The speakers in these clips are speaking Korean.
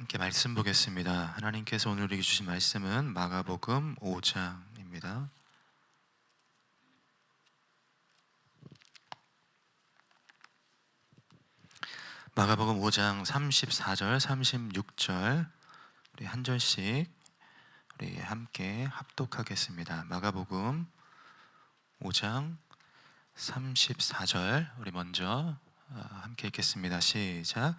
함께 말씀 보겠습니다. 하나님께서 오늘 우리에게 주신 말씀은 마가복음 5장입니다. 마가복음 5장 34절, 36절 우리 한 절씩 우리 함께 합독하겠습니다. 마가복음 5장 34절 우리 먼저 함께 읽겠습니다. 시작.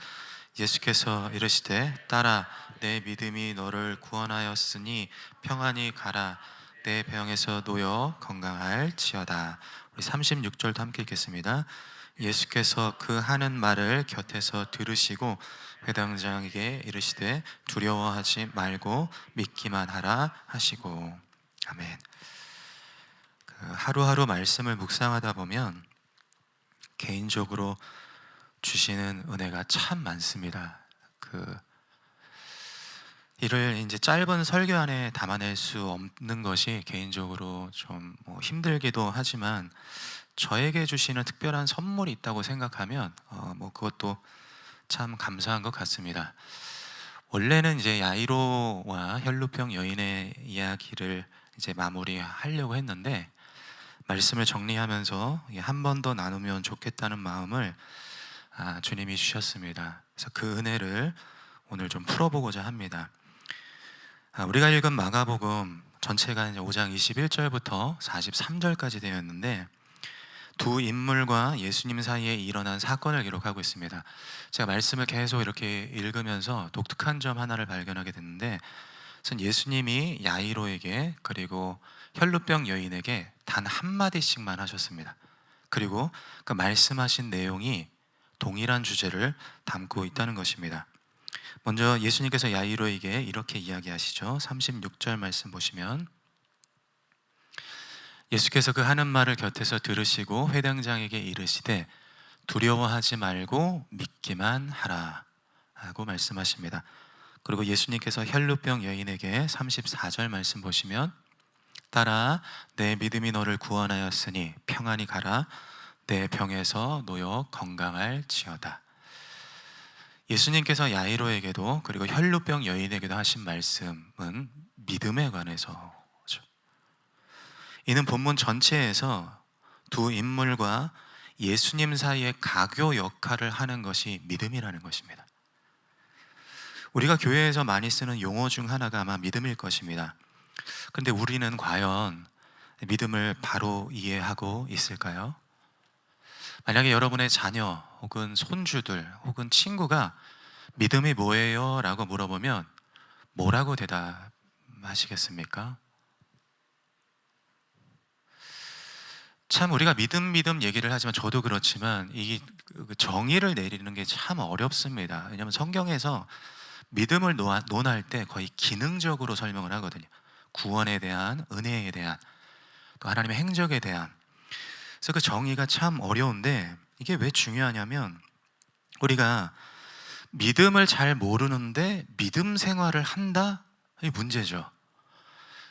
예수께서 이르시되 딸아 내 믿음이 너를 구원하였으니 평안히 가라 내 병에서 놓여 건강할지어다. 우리 36절도 함께 읽겠습니다. 예수께서 그 하는 말을 곁에서 들으시고 회당장에게 이르시되 두려워하지 말고 믿기만 하라 하시고. 아멘. 하루하루 말씀을 묵상하다 보면 개인적으로 주시는 은혜가 참 많습니다. 이를 이제 짧은 설교 안에 담아낼 수 없는 것이 개인적으로 좀 힘들기도 하지만 저에게 주시는 특별한 선물이 있다고 생각하면 그것도 참 감사한 것 같습니다. 원래는 이제 야이로와 혈루병 여인의 이야기를 이제 마무리하려고 했는데 말씀을 정리하면서 한 번 더 나누면 좋겠다는 마음을 주님이 주셨습니다. 그래서 그 은혜를 오늘 좀 풀어보고자 합니다. 우리가 읽은 마가복음 전체가 이제 5장 21절부터 43절까지 되었는데 두 인물과 예수님 사이에 일어난 사건을 기록하고 있습니다. 제가 말씀을 계속 이렇게 읽으면서 독특한 점 하나를 발견하게 됐는데 예수님이 야이로에게 그리고 혈루병 여인에게 단 한마디씩만 하셨습니다. 그리고 그 말씀하신 내용이 동일한 주제를 담고 있다는 것입니다. 먼저 예수님께서 야이로에게 이렇게 이야기하시죠. 36절 말씀 보시면 예수께서 그 하는 말을 곁에서 들으시고 회당장에게 이르시되 두려워하지 말고 믿기만 하라 하고 말씀하십니다. 그리고 예수님께서 혈루병 여인에게 34절 말씀 보시면 딸아 내 믿음이 너를 구원하였으니 평안히 가라 내 병에서 놓여 건강할지어다. 예수님께서 야이로에게도 그리고 혈루병 여인에게도 하신 말씀은 믿음에 관해서죠. 이는 본문 전체에서 두 인물과 예수님 사이의 가교 역할을 하는 것이 믿음이라는 것입니다. 우리가 교회에서 많이 쓰는 용어 중 하나가 아마 믿음일 것입니다. 그런데 우리는 과연 믿음을 바로 이해하고 있을까요? 만약에 여러분의 자녀 혹은 손주들 혹은 친구가 믿음이 뭐예요? 라고 물어보면 뭐라고 대답하시겠습니까? 참 우리가 믿음 얘기를 하지만 저도 그렇지만 이 정의를 내리는 게 참 어렵습니다. 왜냐하면 성경에서 믿음을 논할 때 거의 기능적으로 설명을 하거든요. 구원에 대한, 은혜에 대한, 또 하나님의 행적에 대한. 그래서 그 정의가 참 어려운데 이게 왜 중요하냐면 우리가 믿음을 잘 모르는데 믿음 생활을 한다? 이 문제죠.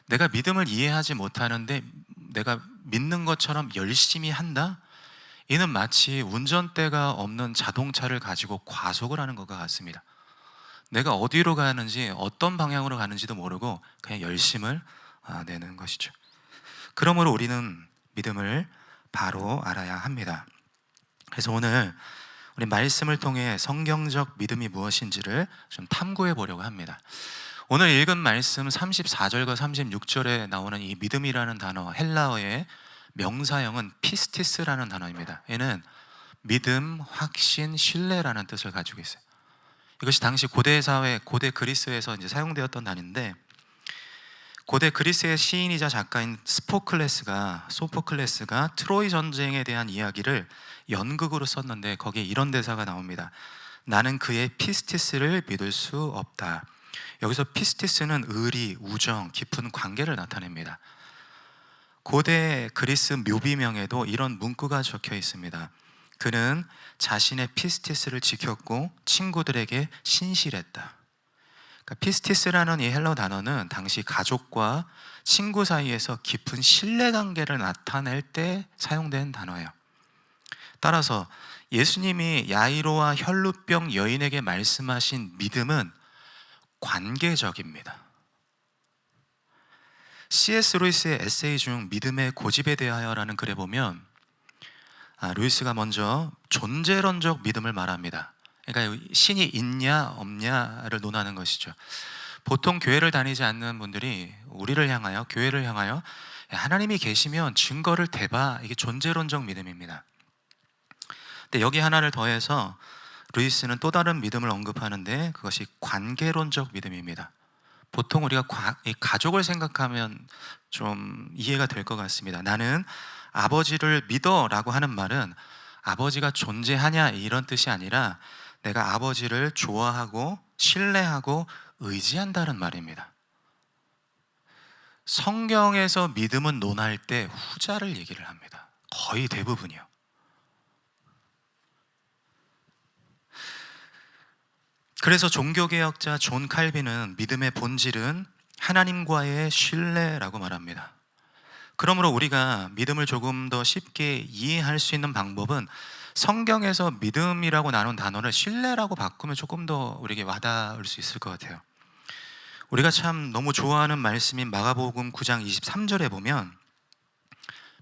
내가 믿음을 이해하지 못하는데 내가 믿는 것처럼 열심히 한다? 이는 마치 운전대가 없는 자동차를 가지고 과속을 하는 것과 같습니다. 내가 어디로 가는지 어떤 방향으로 가는지도 모르고 그냥 열심을 내는 것이죠. 그러므로 우리는 믿음을 바로 알아야 합니다. 그래서 오늘 우리 말씀을 통해 성경적 믿음이 무엇인지를 좀 탐구해 보려고 합니다. 오늘 읽은 말씀 34절과 36절에 나오는 이 믿음이라는 단어, 헬라어의 명사형은 피스티스라는 단어입니다. 얘는 믿음, 확신, 신뢰라는 뜻을 가지고 있어요. 이것이 당시 고대 사회, 고대 그리스에서 이제 사용되었던 단어인데 고대 그리스의 시인이자 작가인 소포클레스가 트로이 전쟁에 대한 이야기를 연극으로 썼는데 거기에 이런 대사가 나옵니다. 나는 그의 피스티스를 믿을 수 없다. 여기서 피스티스는 의리, 우정, 깊은 관계를 나타냅니다. 고대 그리스 묘비명에도 이런 문구가 적혀 있습니다. 그는 자신의 피스티스를 지켰고 친구들에게 신실했다. 그러니까 피스티스라는 이 헬러 단어는 당시 가족과 친구 사이에서 깊은 신뢰관계를 나타낼 때 사용된 단어예요. 따라서 예수님이 야이로와 혈루병 여인에게 말씀하신 믿음은 관계적입니다. C.S. 루이스의 에세이 중 믿음의 고집에 대하여라는 글에 보면 루이스가 먼저 존재론적 믿음을 말합니다. 그러니까 신이 있냐 없냐를 논하는 것이죠. 보통 교회를 다니지 않는 분들이 우리를 향하여, 교회를 향하여 하나님이 계시면 증거를 대봐, 이게 존재론적 믿음입니다. 근데 여기 하나를 더해서 루이스는 또 다른 믿음을 언급하는데 그것이 관계론적 믿음입니다. 보통 우리가 가족을 생각하면 좀 이해가 될 것 같습니다. 나는 아버지를 믿어 라고 하는 말은 아버지가 존재하냐 이런 뜻이 아니라 내가 아버지를 좋아하고 신뢰하고 의지한다는 말입니다. 성경에서 믿음은 논할 때 후자를 얘기를 합니다. 거의 대부분이요. 그래서 종교개혁자 존 칼빈은 믿음의 본질은 하나님과의 신뢰라고 말합니다. 그러므로 우리가 믿음을 조금 더 쉽게 이해할 수 있는 방법은 성경에서 믿음이라고 나눈 단어를 신뢰라고 바꾸면 조금 더 우리에게 와닿을 수 있을 것 같아요. 우리가 참 너무 좋아하는 말씀인 마가복음 9장 23절에 보면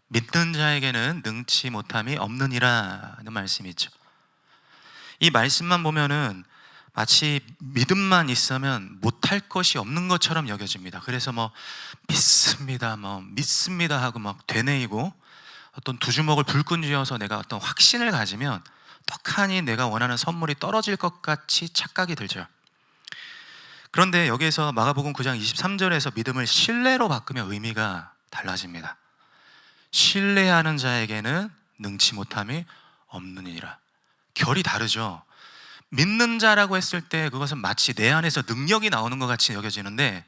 믿는 자에게는 능치 못함이 없느니라는 말씀이 있죠. 이 말씀만 보면은 마치 믿음만 있으면 못할 것이 없는 것처럼 여겨집니다. 그래서 믿습니다, 믿습니다 하고 막 되뇌이고 어떤 두 주먹을 불끈 쥐어서 내가 어떤 확신을 가지면 떡하니 내가 원하는 선물이 떨어질 것 같이 착각이 들죠. 그런데 여기에서 마가복음 9장 23절에서 믿음을 신뢰로 바꾸면 의미가 달라집니다. 신뢰하는 자에게는 능치 못함이 없느니라. 결이 다르죠. 믿는 자라고 했을 때 그것은 마치 내 안에서 능력이 나오는 것 같이 여겨지는데,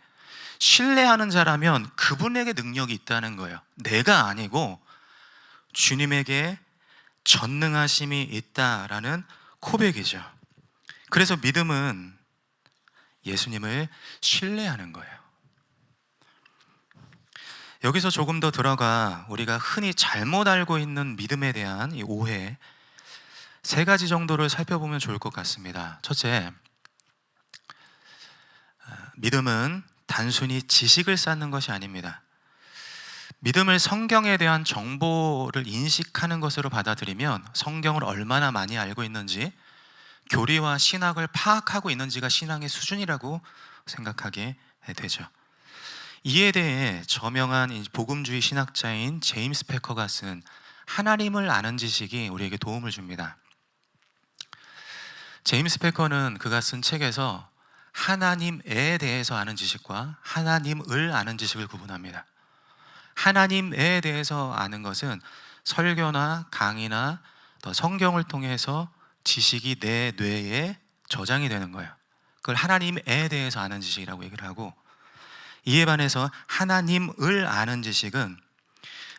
신뢰하는 자라면 그분에게 능력이 있다는 거예요. 내가 아니고 주님에게 전능하심이 있다라는 고백이죠. 그래서 믿음은 예수님을 신뢰하는 거예요. 여기서 조금 더 들어가 우리가 흔히 잘못 알고 있는 믿음에 대한 이 오해, 세 가지 정도를 살펴보면 좋을 것 같습니다. 첫째, 믿음은 단순히 지식을 쌓는 것이 아닙니다. 믿음을 성경에 대한 정보를 인식하는 것으로 받아들이면 성경을 얼마나 많이 알고 있는지, 교리와 신학을 파악하고 있는지가 신앙의 수준이라고 생각하게 되죠. 이에 대해 저명한 복음주의 신학자인 제임스 패커가 쓴 하나님을 아는 지식이 우리에게 도움을 줍니다. 제임스 패커는 그가 쓴 책에서 하나님에 대해서 아는 지식과 하나님을 아는 지식을 구분합니다. 하나님에 대해서 아는 것은 설교나 강의나 또 성경을 통해서 지식이 내 뇌에 저장이 되는 거예요. 그걸 하나님에 대해서 아는 지식이라고 얘기를 하고, 이에 반해서 하나님을 아는 지식은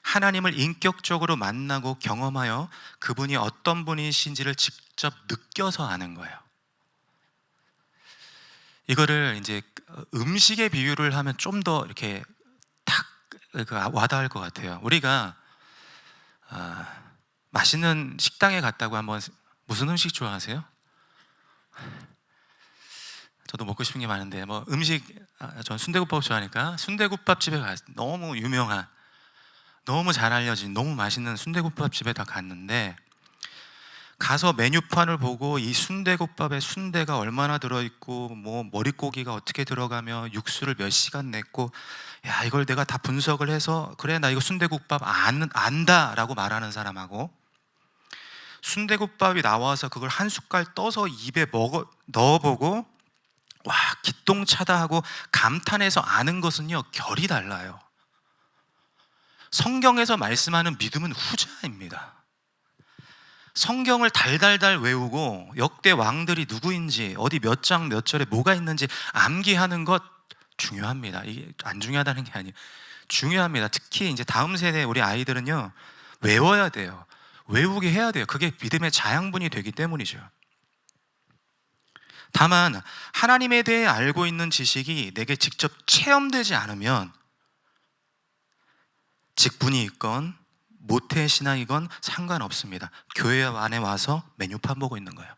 하나님을 인격적으로 만나고 경험하여 그분이 어떤 분이신지를 직접 느껴서 아는 거예요. 이거를 이제 음식에 비유를 하면 좀 더 이렇게 탁 와닿을 것 같아요. 우리가 맛있는 식당에 갔다고 한번, 무슨 음식 좋아하세요? 저도 먹고 싶은 게 많은데 전 순대국밥 좋아하니까 순대국밥집에 너무 유명한, 너무 잘 알려진, 너무 맛있는 순대국밥집에 다 갔는데, 가서 메뉴판을 보고 이 순대국밥에 순대가 얼마나 들어있고 머릿고기가 어떻게 들어가며 육수를 몇 시간 냈고, 야, 이걸 내가 다 분석을 해서 그래 나 이거 순대국밥 안다 라고 말하는 사람하고, 순대국밥이 나와서 그걸 한 숟갈 떠서 입에 넣어보고 와 기똥차다 하고 감탄해서 아는 것은요, 결이 달라요. 성경에서 말씀하는 믿음은 후자입니다. 성경을 달달달 외우고 역대 왕들이 누구인지, 어디 몇 장 몇 절에 뭐가 있는지 암기하는 것 중요합니다. 이게 안 중요하다는 게 아니에요. 중요합니다. 특히 이제 다음 세대 우리 아이들은요, 외워야 돼요. 외우게 해야 돼요. 그게 믿음의 자양분이 되기 때문이죠. 다만 하나님에 대해 알고 있는 지식이 내게 직접 체험되지 않으면, 직분이 있건 모태 신앙이건 상관없습니다. 교회 안에 와서 메뉴판 보고 있는 거예요.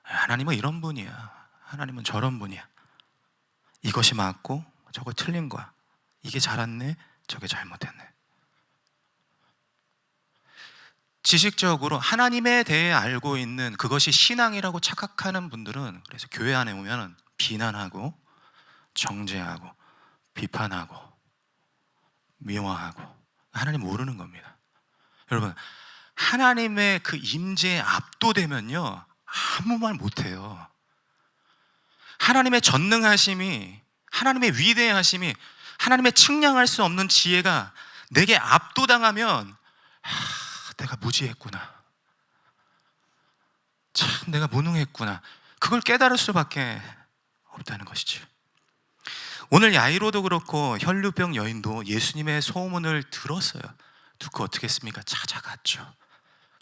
하나님은 이런 분이야, 하나님은 저런 분이야. 이것이 맞고 저거 틀린 거야. 이게 잘았네, 저게 잘못했네. 지식적으로 하나님에 대해 알고 있는 그것이 신앙이라고 착각하는 분들은 그래서 교회 안에 오면 비난하고 정죄하고 비판하고 미워하고 하나님 모르는 겁니다. 여러분, 하나님의 그 임재에 압도되면요 아무 말 못해요. 하나님의 전능하심이, 하나님의 위대하심이, 하나님의 측량할 수 없는 지혜가 내게 압도당하면 내가 무지했구나, 참 내가 무능했구나, 그걸 깨달을 수밖에 없다는 것이죠. 오늘 야이로도 그렇고 혈루병 여인도 예수님의 소문을 들었어요. 듣고 어떻게 했습니까? 찾아갔죠.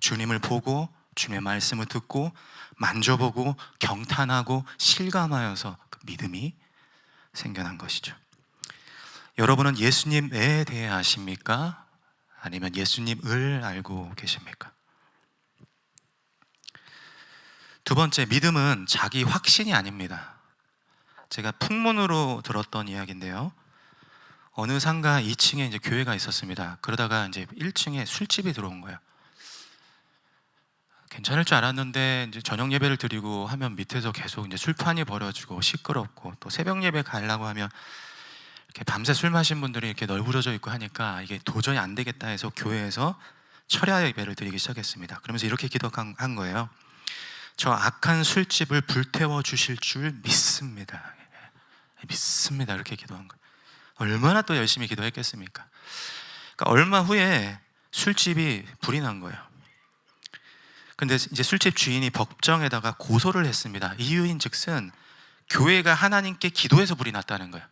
주님을 보고 주님의 말씀을 듣고 만져보고 경탄하고 실감하여서 그 믿음이 생겨난 것이죠. 여러분은 예수님에 대해 아십니까? 아니면 예수님을 알고 계십니까? 두 번째, 믿음은 자기 확신이 아닙니다. 제가 풍문으로 들었던 이야기인데요. 어느 상가 2층에 이제 교회가 있었습니다. 그러다가 이제 1층에 술집이 들어온 거예요. 괜찮을 줄 알았는데 이제 저녁 예배를 드리고 하면 밑에서 계속 이제 술판이 벌어지고 시끄럽고, 또 새벽 예배 가려고 하면 이렇게 밤새 술 마신 분들이 이렇게 널브러져 있고 하니까 이게 도저히 안 되겠다 해서 교회에서 철야 예배를 드리기 시작했습니다. 그러면서 이렇게 기도한 거예요. 저 악한 술집을 불태워 주실 줄 믿습니다. 믿습니다. 이렇게 기도한 거예요. 얼마나 또 열심히 기도했겠습니까? 그러니까 얼마 후에 술집이 불이 난 거예요. 근데 이제 술집 주인이 법정에다가 고소를 했습니다. 이유인 즉슨 교회가 하나님께 기도해서 불이 났다는 거예요.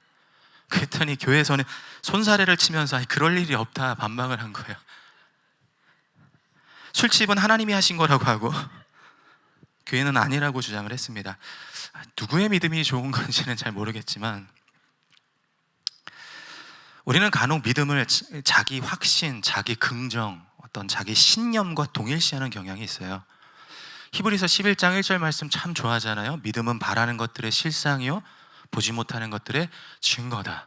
그랬더니 교회에서는 손사래를 치면서 그럴 일이 없다 반박을 한 거예요. 술집은 하나님이 하신 거라고 하고 교회는 아니라고 주장을 했습니다. 누구의 믿음이 좋은 건지는 잘 모르겠지만 우리는 간혹 믿음을 자기 확신, 자기 긍정, 어떤 자기 신념과 동일시하는 경향이 있어요. 히브리서 11장 1절 말씀 참 좋아하잖아요. 믿음은 바라는 것들의 실상이요 보지 못하는 것들의 증거다.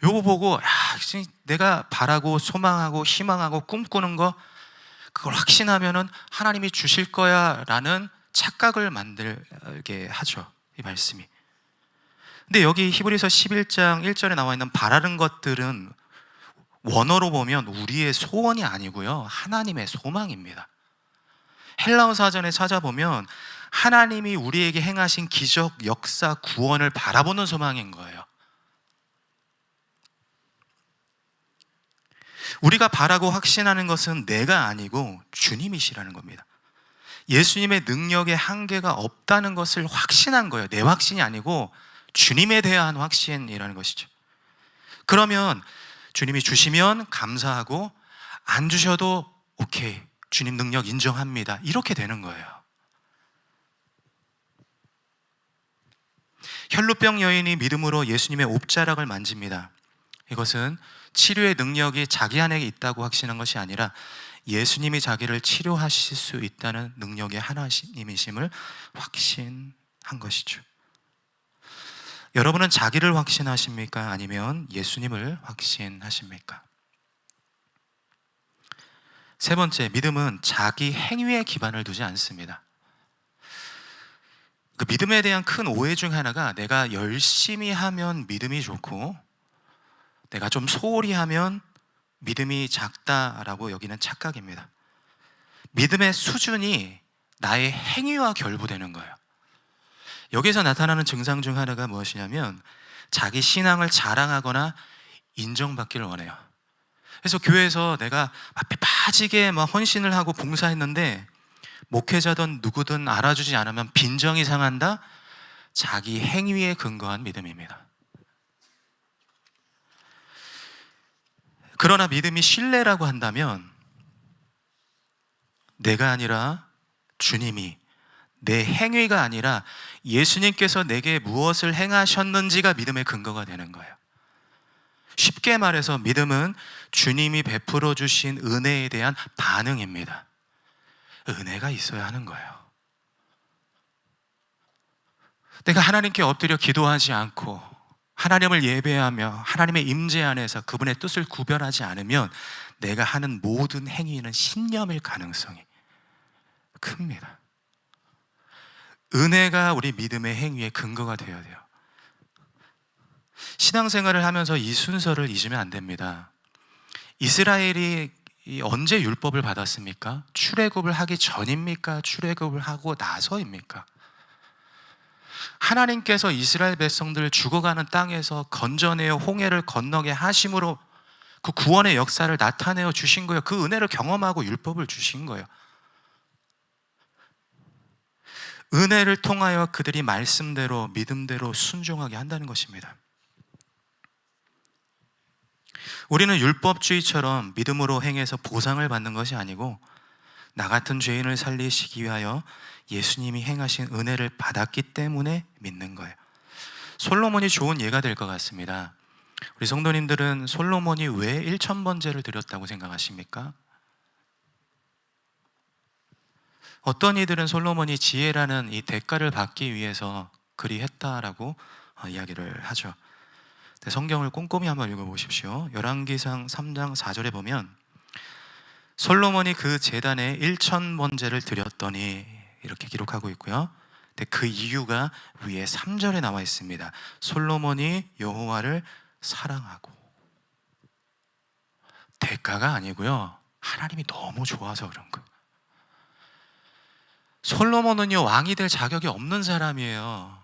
요거 보고 내가 바라고 소망하고 희망하고 꿈꾸는 거 그걸 확신하면은 하나님이 주실 거야 라는 착각을 만들게 하죠, 이 말씀이. 근데 여기 히브리서 11장 1절에 나와 있는 바라는 것들은 원어로 보면 우리의 소원이 아니고요 하나님의 소망입니다. 헬라어 사전에 찾아보면 하나님이 우리에게 행하신 기적, 역사, 구원을 바라보는 소망인 거예요. 우리가 바라고 확신하는 것은 내가 아니고 주님이시라는 겁니다. 예수님의 능력에 한계가 없다는 것을 확신한 거예요. 내 확신이 아니고 주님에 대한 확신이라는 것이죠. 그러면 주님이 주시면 감사하고 안 주셔도 오케이, 주님 능력 인정합니다, 이렇게 되는 거예요. 혈루병 여인이 믿음으로 예수님의 옷자락을 만집니다. 이것은 치료의 능력이 자기 안에 있다고 확신한 것이 아니라 예수님이 자기를 치료하실 수 있다는 능력의 하나님이심을 확신한 것이죠. 여러분은 자기를 확신하십니까? 아니면 예수님을 확신하십니까? 세 번째, 믿음은 자기 행위에 기반을 두지 않습니다. 그 믿음에 대한 큰 오해 중 하나가 내가 열심히 하면 믿음이 좋고 내가 좀 소홀히 하면 믿음이 작다라고 여기는 착각입니다. 믿음의 수준이 나의 행위와 결부되는 거예요. 여기서 나타나는 증상 중 하나가 무엇이냐면 자기 신앙을 자랑하거나 인정받기를 원해요. 그래서 교회에서 내가 앞에 빠지게 막 헌신을 하고 봉사했는데 목회자든 누구든 알아주지 않으면 빈정이 상한다? 자기 행위에 근거한 믿음입니다. 그러나 믿음이 신뢰라고 한다면 내가 아니라 주님이, 내 행위가 아니라 예수님께서 내게 무엇을 행하셨는지가 믿음의 근거가 되는 거예요. 쉽게 말해서 믿음은 주님이 베풀어 주신 은혜에 대한 반응입니다. 은혜가 있어야 하는 거예요. 내가 하나님께 엎드려 기도하지 않고 하나님을 예배하며 하나님의 임재 안에서 그분의 뜻을 구별하지 않으면 내가 하는 모든 행위는 신념일 가능성이 큽니다. 은혜가 우리 믿음의 행위의 근거가 되어야 돼요. 신앙생활을 하면서 이 순서를 잊으면 안 됩니다. 이스라엘이 언제 율법을 받았습니까? 출애굽을 하기 전입니까? 출애굽을 하고 나서입니까? 하나님께서 이스라엘 백성들을 죽어가는 땅에서 건져내어 홍해를 건너게 하심으로 그 구원의 역사를 나타내어 주신 거예요. 그 은혜를 경험하고 율법을 주신 거예요. 은혜를 통하여 그들이 말씀대로 믿음대로 순종하게 한다는 것입니다. 우리는 율법주의처럼 믿음으로 행해서 보상을 받는 것이 아니고 나 같은 죄인을 살리시기 위하여 예수님이 행하신 은혜를 받았기 때문에 믿는 거예요. 솔로몬이 좋은 예가 될 것 같습니다. 우리 성도님들은 솔로몬이 왜 1000번제를 드렸다고 생각하십니까? 어떤 이들은 솔로몬이 지혜라는 이 대가를 받기 위해서 그리 했다라고 이야기를 하죠. 성경을 꼼꼼히 한번 읽어보십시오. 열왕기상 3장 4절에 보면 솔로몬이 그 제단에 1000번제를 드렸더니 이렇게 기록하고 있고요. 근데 그 이유가 위에 3절에 나와 있습니다. 솔로몬이 여호와를 사랑하고. 대가가 아니고요, 하나님이 너무 좋아서 그런 거예요. 솔로몬은요, 왕이 될 자격이 없는 사람이에요.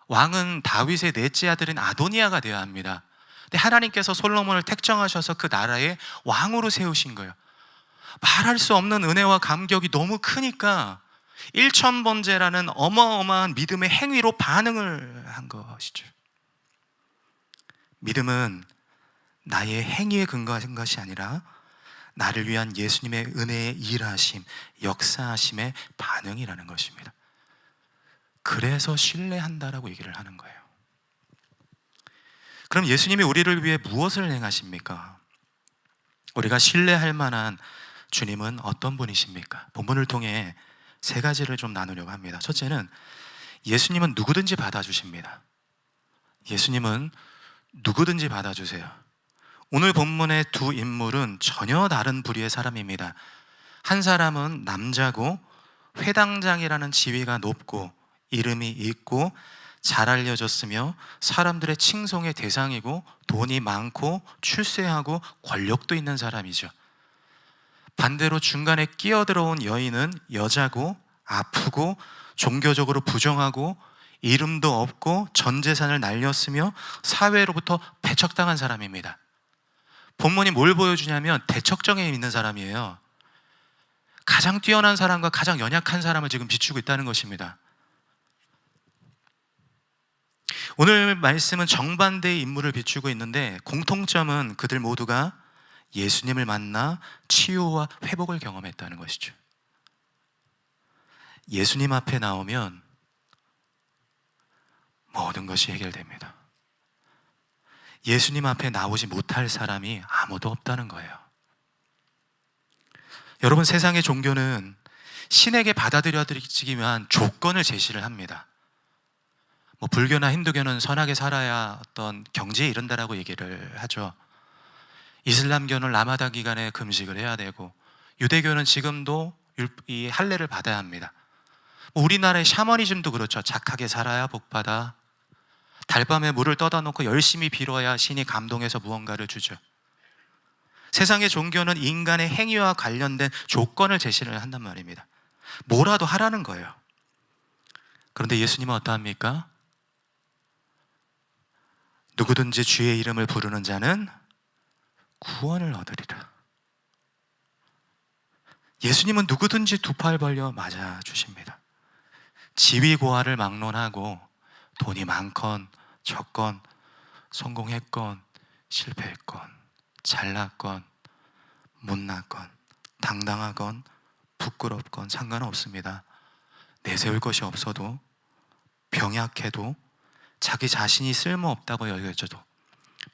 왕은 다윗의 넷째 아들인 아도니아가 되어야 합니다. 근데 하나님께서 솔로몬을 택정하셔서 그 나라의 왕으로 세우신 거예요. 말할 수 없는 은혜와 감격이 너무 크니까 1000번제라는 어마어마한 믿음의 행위로 반응을 한 것이죠. 믿음은 나의 행위에 근거한 것이 아니라 나를 위한 예수님의 은혜의 일하심, 역사하심의 반응이라는 것입니다. 그래서 신뢰한다라고 얘기를 하는 거예요. 그럼 예수님이 우리를 위해 무엇을 행하십니까? 우리가 신뢰할 만한 주님은 어떤 분이십니까? 본문을 통해 세 가지를 좀 나누려고 합니다. 첫째는 예수님은 누구든지 받아주십니다. 예수님은 누구든지 받아주세요. 오늘 본문의 두 인물은 전혀 다른 부류의 사람입니다. 한 사람은 남자고 회당장이라는 지위가 높고 이름이 있고 잘 알려졌으며 사람들의 칭송의 대상이고 돈이 많고 출세하고 권력도 있는 사람이죠. 반대로 중간에 끼어들어온 여인은 여자고 아프고 종교적으로 부정하고 이름도 없고 전 재산을 날렸으며 사회로부터 배척당한 사람입니다. 본문이 뭘 보여주냐면 대척점에 있는 사람이에요. 가장 뛰어난 사람과 가장 연약한 사람을 지금 비추고 있다는 것입니다. 오늘 말씀은 정반대의 인물을 비추고 있는데 공통점은 그들 모두가 예수님을 만나 치유와 회복을 경험했다는 것이죠. 예수님 앞에 나오면 모든 것이 해결됩니다. 예수님 앞에 나오지 못할 사람이 아무도 없다는 거예요. 여러분, 세상의 종교는 신에게 받아들여지기 위한 조건을 제시를 합니다. 불교나 힌두교는 선하게 살아야 어떤 경지에 이른다라고 얘기를 하죠. 이슬람교는 라마단 기간에 금식을 해야 되고, 유대교는 지금도 이 할례를 받아야 합니다. 우리나라의 샤머니즘도 그렇죠. 착하게 살아야 복받아. 달밤에 물을 떠다 놓고 열심히 빌어야 신이 감동해서 무언가를 주죠. 세상의 종교는 인간의 행위와 관련된 조건을 제시를 한단 말입니다. 뭐라도 하라는 거예요. 그런데 예수님은 어떠합니까? 누구든지 주의 이름을 부르는 자는 구원을 얻으리라. 예수님은 누구든지 두 팔 벌려 맞아 주십니다. 지위 고하를 막론하고 돈이 많건 적건, 성공했건 실패했건, 잘났건 못났건, 당당하건 부끄럽건 상관없습니다. 내세울 것이 없어도, 병약해도, 자기 자신이 쓸모없다고 여겨져도,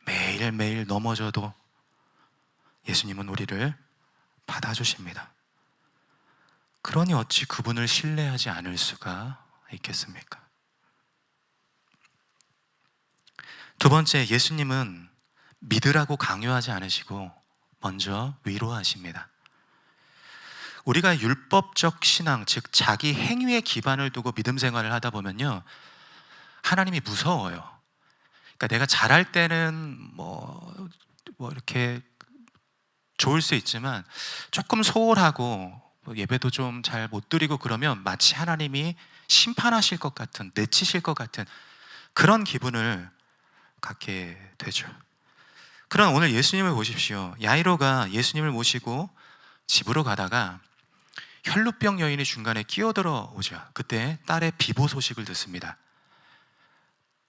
매일매일 넘어져도 예수님은 우리를 받아주십니다. 그러니 어찌 그분을 신뢰하지 않을 수가 있겠습니까? 두 번째, 예수님은 믿으라고 강요하지 않으시고 먼저 위로하십니다. 우리가 율법적 신앙, 즉 자기 행위에 기반을 두고 믿음 생활을 하다 보면요, 하나님이 무서워요. 그러니까 내가 잘할 때는 뭐 이렇게 좋을 수 있지만 조금 소홀하고 예배도 좀 잘 못 드리고 그러면 마치 하나님이 심판하실 것 같은, 내치실 것 같은 그런 기분을 갖게 되죠. 그럼 오늘 예수님을 보십시오. 야이로가 예수님을 모시고 집으로 가다가 혈루병 여인이 중간에 끼어들어 오죠. 그때 딸의 비보 소식을 듣습니다.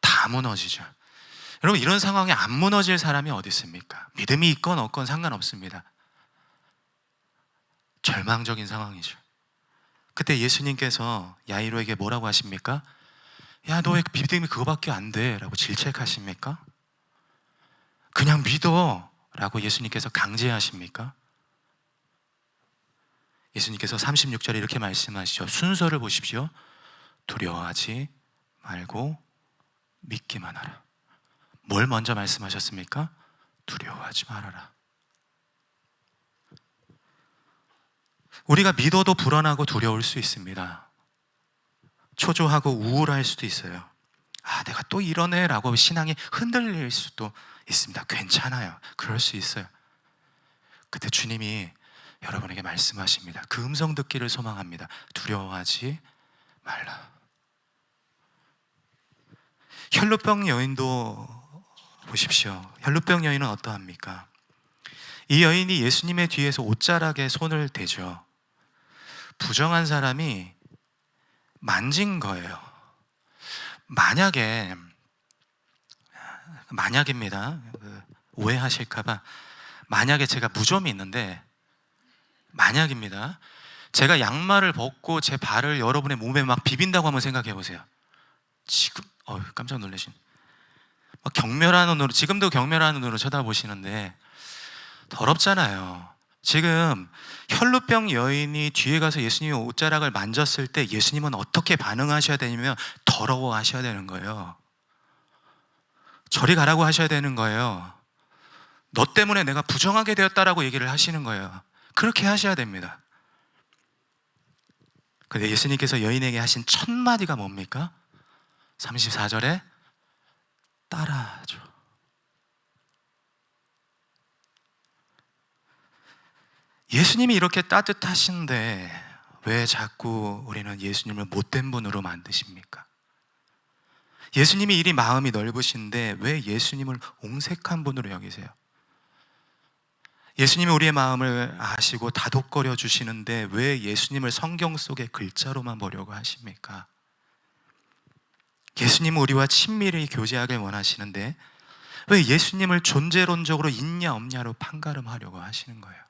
다 무너지죠. 여러분, 이런 상황에 안 무너질 사람이 어디 있습니까? 믿음이 있건 없건 상관없습니다. 절망적인 상황이죠. 그때 예수님께서 야이로에게 뭐라고 하십니까? 야, 너 왜 믿음이 그거밖에 안 돼? 라고 질책하십니까? 그냥 믿어 라고 예수님께서 강제하십니까? 예수님께서 36절에 이렇게 말씀하시죠. 순서를 보십시오. 두려워하지 말고 믿기만 하라. 뭘 먼저 말씀하셨습니까? 두려워하지 말아라. 우리가 믿어도 불안하고 두려울 수 있습니다. 초조하고 우울할 수도 있어요. 아, 내가 또 이러네 라고 신앙이 흔들릴 수도 있습니다. 괜찮아요. 그럴 수 있어요. 그때 주님이 여러분에게 말씀하십니다. 그 음성 듣기를 소망합니다. 두려워하지 말라. 혈루병 여인도 보십시오. 혈루병 여인은 어떠합니까? 이 여인이 예수님의 뒤에서 옷자락에 손을 대죠. 부정한 사람이 만진 거예요. 만약입니다. 오해하실까봐. 만약에 제가 무좀이 있는데, 만약입니다. 제가 양말을 벗고 제 발을 여러분의 몸에 막 비빈다고 한번 생각해 보세요. 지금 깜짝 놀라신. 막 경멸한 눈으로, 지금도 경멸한 눈으로 쳐다보시는데 더럽잖아요. 지금 혈루병 여인이 뒤에 가서 예수님의 옷자락을 만졌을 때 예수님은 어떻게 반응하셔야 되냐면 더러워하셔야 되는 거예요. 저리 가라고 하셔야 되는 거예요. 너 때문에 내가 부정하게 되었다라고 얘기를 하시는 거예요. 그렇게 하셔야 됩니다. 근데 예수님께서 여인에게 하신 첫 마디가 뭡니까? 34절에 따라하죠. 예수님이 이렇게 따뜻하신데 왜 자꾸 우리는 예수님을 못된 분으로 만드십니까? 예수님이 이리 마음이 넓으신데 왜 예수님을 옹색한 분으로 여기세요? 예수님이 우리의 마음을 아시고 다독거려 주시는데 왜 예수님을 성경 속의 글자로만 보려고 하십니까? 예수님은 우리와 친밀히 교제하길 원하시는데 왜 예수님을 존재론적으로 있냐 없냐로 판가름하려고 하시는 거예요?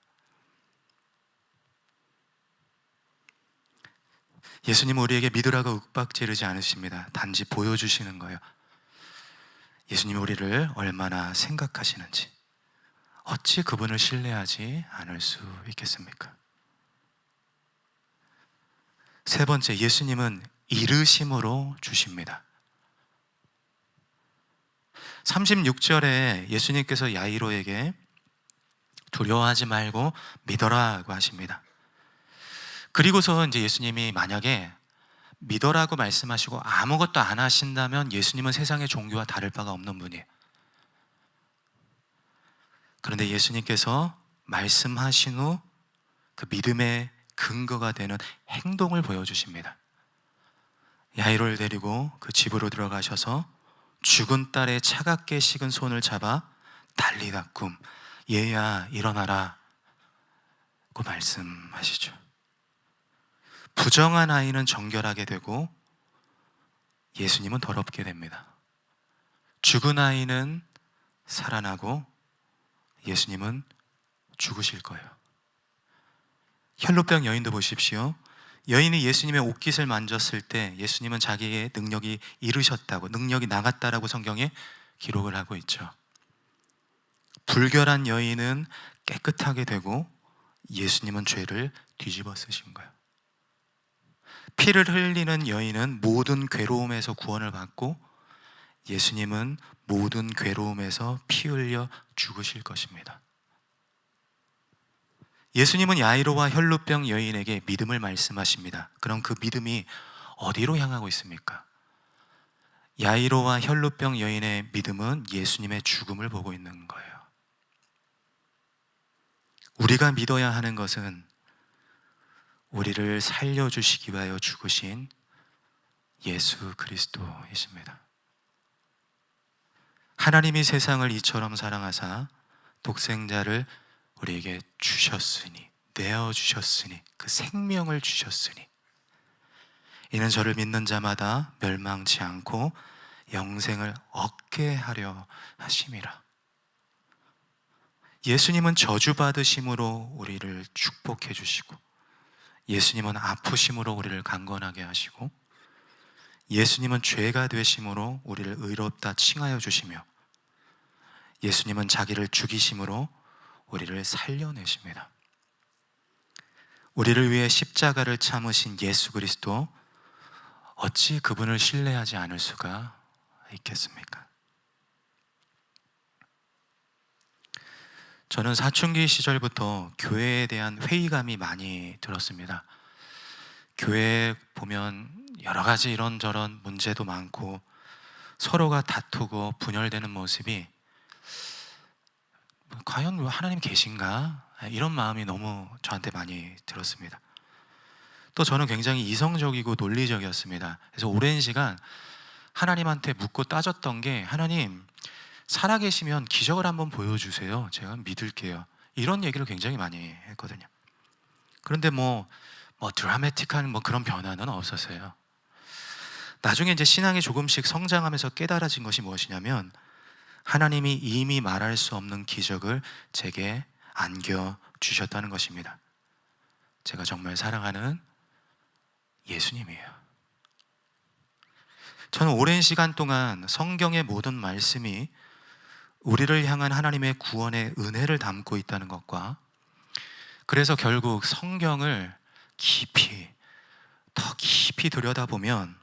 예수님은 우리에게 믿으라고 윽박지르지 않으십니다. 단지 보여주시는 거예요. 예수님이 우리를 얼마나 생각하시는지. 어찌 그분을 신뢰하지 않을 수 있겠습니까? 세 번째, 예수님은 이르심으로 주십니다. 36절에 예수님께서 야이로에게 두려워하지 말고 믿어라고 하십니다. 그리고서 이제 예수님이 만약에 믿어라고 말씀하시고 아무것도 안 하신다면 예수님은 세상의 종교와 다를 바가 없는 분이에요. 그런데 예수님께서 말씀하신 후 그 믿음의 근거가 되는 행동을 보여주십니다. 야이로를 데리고 그 집으로 들어가셔서 죽은 딸의 차갑게 식은 손을 잡아 달리다 꿈, 얘야 일어나라 고 말씀하시죠. 부정한 아이는 정결하게 되고 예수님은 더럽게 됩니다. 죽은 아이는 살아나고 예수님은 죽으실 거예요. 혈루병 여인도 보십시오. 여인이 예수님의 옷깃을 만졌을 때 예수님은 자기의 능력이 이르셨다고, 능력이 나갔다라고 성경에 기록을 하고 있죠. 불결한 여인은 깨끗하게 되고 예수님은 죄를 뒤집어 쓰신 거예요. 피를 흘리는 여인은 모든 괴로움에서 구원을 받고 예수님은 모든 괴로움에서 피 흘려 죽으실 것입니다. 예수님은 야이로와 혈루병 여인에게 믿음을 말씀하십니다. 그럼 그 믿음이 어디로 향하고 있습니까? 야이로와 혈루병 여인의 믿음은 예수님의 죽음을 보고 있는 거예요. 우리가 믿어야 하는 것은 우리를 살려주시기 위하여 죽으신 예수 그리스도이십니다. 하나님이 세상을 이처럼 사랑하사 독생자를 우리에게 주셨으니, 내어주셨으니, 그 생명을 주셨으니 이는 저를 믿는 자마다 멸망치 않고 영생을 얻게 하려 하심이라. 예수님은 저주받으심으로 우리를 축복해 주시고, 예수님은 아프심으로 우리를 강건하게 하시고, 예수님은 죄가 되심으로 우리를 의롭다 칭하여 주시며, 예수님은 자기를 죽이심으로 우리를 살려내십니다. 우리를 위해 십자가를 참으신 예수 그리스도, 어찌 그분을 신뢰하지 않을 수가 있겠습니까? 저는 사춘기 시절부터 교회에 대한 회의감이 많이 들었습니다. 교회에 보면 여러 가지 이런저런 문제도 많고 서로가 다투고 분열되는 모습이 과연 하나님 계신가? 이런 마음이 너무 저한테 많이 들었습니다. 또 저는 굉장히 이성적이고 논리적이었습니다. 그래서 오랜 시간 하나님한테 묻고 따졌던 게, 하나님 살아계시면 기적을 한번 보여주세요. 제가 믿을게요. 이런 얘기를 굉장히 많이 했거든요. 그런데 뭐 드라마틱한 그런 변화는 없었어요. 나중에 이제 신앙이 조금씩 성장하면서 깨달아진 것이 무엇이냐면, 하나님이 이미 말할 수 없는 기적을 제게 안겨주셨다는 것입니다. 제가 정말 사랑하는 예수님이에요. 저는 오랜 시간 동안 성경의 모든 말씀이 우리를 향한 하나님의 구원의 은혜를 담고 있다는 것과, 그래서 결국 성경을 더 깊이 들여다보면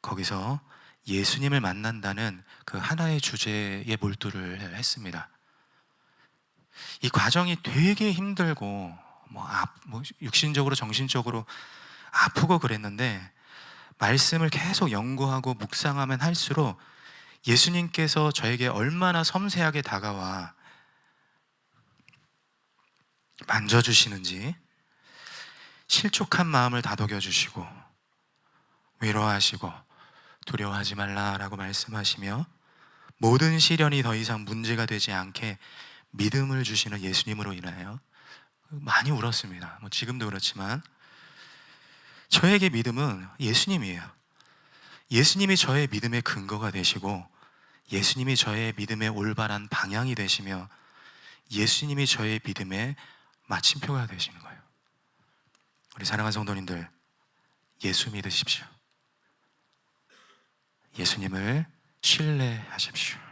거기서 예수님을 만난다는 그 하나의 주제에 몰두를 했습니다. 이 과정이 되게 힘들고 육신적으로 정신적으로 아프고 그랬는데, 말씀을 계속 연구하고 묵상하면 할수록 예수님께서 저에게 얼마나 섬세하게 다가와 만져주시는지, 실족한 마음을 다독여 주시고 위로하시고 두려워하지 말라라고 말씀하시며, 모든 시련이 더 이상 문제가 되지 않게 믿음을 주시는 예수님으로 인하여 많이 울었습니다. 지금도 그렇지만 저에게 믿음은 예수님이에요. 예수님이 저의 믿음의 근거가 되시고, 예수님이 저의 믿음의 올바른 방향이 되시며, 예수님이 저의 믿음의 마침표가 되시는 거예요. 우리 사랑하는 성도님들, 예수 믿으십시오. 예수님을 신뢰하십시오.